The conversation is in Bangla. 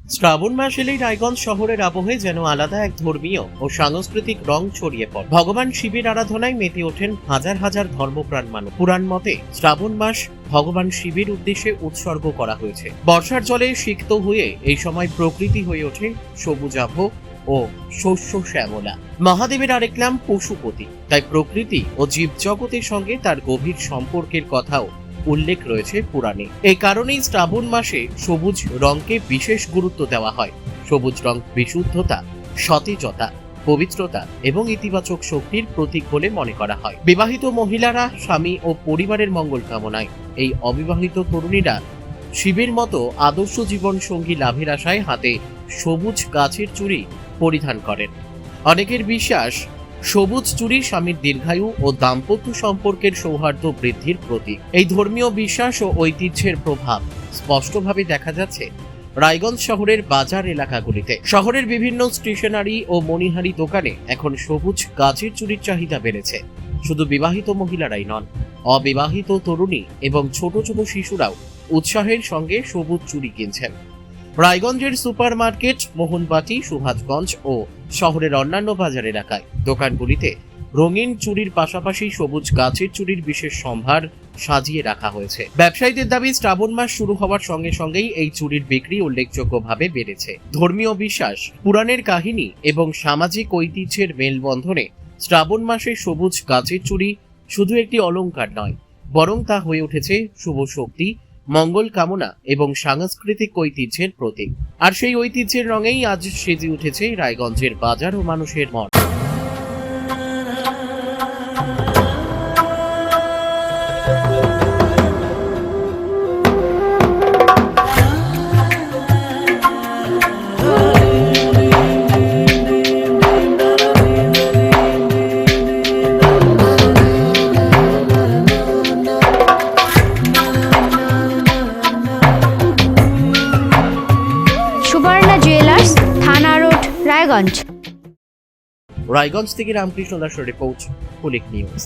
শ্রাবণ মাস এলেই রায়গঞ্জ শহরের আবহে যেন আলাদা এক ধর্মীয় ও সাংস্কৃতিক রং ছড়িয়ে পড়ে। ভগবান শিবের আরাধনায় মেতে ওঠেন হাজার হাজার ধর্মপ্রাণ মানুষ। পুরাণ মতে শ্রাবণ মাস ভগবান শিবের উদ্দেশ্যে উৎসর্গ করা হয়েছে। বর্ষার জলে সিক্ত হয়ে এই সময় প্রকৃতি হয়ে ওঠে সবুজাভ ও শস্য শ্যামলা। মহাদেবের আরেক নাম পশুপতি, তাই প্রকৃতি ও জীবজগতের সঙ্গে তার গভীর সম্পর্কের কথাও উল্লেখ রয়েছে পুরাণে। এই কারণেই শ্রাবণ মাসে সবুজ রঙকে বিশেষ গুরুত্ব দেওয়া হয়। সবুজ রং বিশুদ্ধতা, সতেজতা, পবিত্রতা এবং ইতিবাচক শক্তির প্রতীক বলে মনে করা হয়। বিবাহিত মহিলারা স্বামী ও পরিবারের মঙ্গল কামনায়, এই অবিবাহিত তরুণীরা শিবের মতো আদর্শ জীবন সঙ্গী লাভের আশায় হাতে সবুজ গাছের চুড়ি পরিধান করেন। অনেকের বিশ্বাস সবুজ চুড়ি স্বামীর দীর্ঘায়ু ও দাম্পত্য সম্পর্কের সৌহার্দ্য বৃদ্ধির প্রতীক। এই ধর্মীয় বিশ্বাস ও ঐতিহ্যের প্রভাব স্পষ্টভাবে দেখা যাচ্ছে রায়গঞ্জ শহরের বাজার এলাকাগুলিতে। শহরের বিভিন্ন স্টেশনারি ও মণিহারি দোকানে এখন সবুজ গাছের চুড়ির চাহিদা বেড়েছে। শুধু বিবাহিত মহিলারাই নন, অবিবাহিত তরুণী এবং ছোট ছোট শিশুরাও উৎসাহের সঙ্গে সবুজ চুড়ি কিনছেন। রায়গঞ্জের সুপার মার্কেট, মোহনবাটি, সুভাষগঞ্জ ও শহরের অন্যান্য বাজার এলাকায় দোকানগুলিতে রঙিন চুড়ির পাশাপাশি সবুজ গাছের চুড়ির বিশেষ সম্ভার সাজিয়ে রাখা হয়েছে। ব্যবসায়ীদের দাবি, শ্রাবণ মাস শুরু হওয়ার সঙ্গে সঙ্গেই এই চুড়ির বিক্রি উল্লেখযোগ্যভাবে বেড়েছে। ধর্মীয় বিশ্বাস, পুরাণের কাহিনী এবং সামাজিক ঐতিহ্যের মেলবন্ধনে শ্রাবণ মাসে সবুজ গাছের চুড়ি শুধু একটি অলংকার নয়, বরং তা হয়ে উঠেছে শুভ শক্তি, মঙ্গল কামনা এবং সাংস্কৃতিক ঐতিহ্যের প্রতীক। আর সেই ঐতিহ্যের রঙেই আজ সেজে উঠেছে রায়গঞ্জের বাজার ও মানুষের মন। সুবর্ণা জুয়েলার্স, থানা রোড, রায়গঞ্জ। রায়গঞ্জ থেকে রামকৃষ্ণ দাসের রিপোর্ট, পুলিশ নিউজ।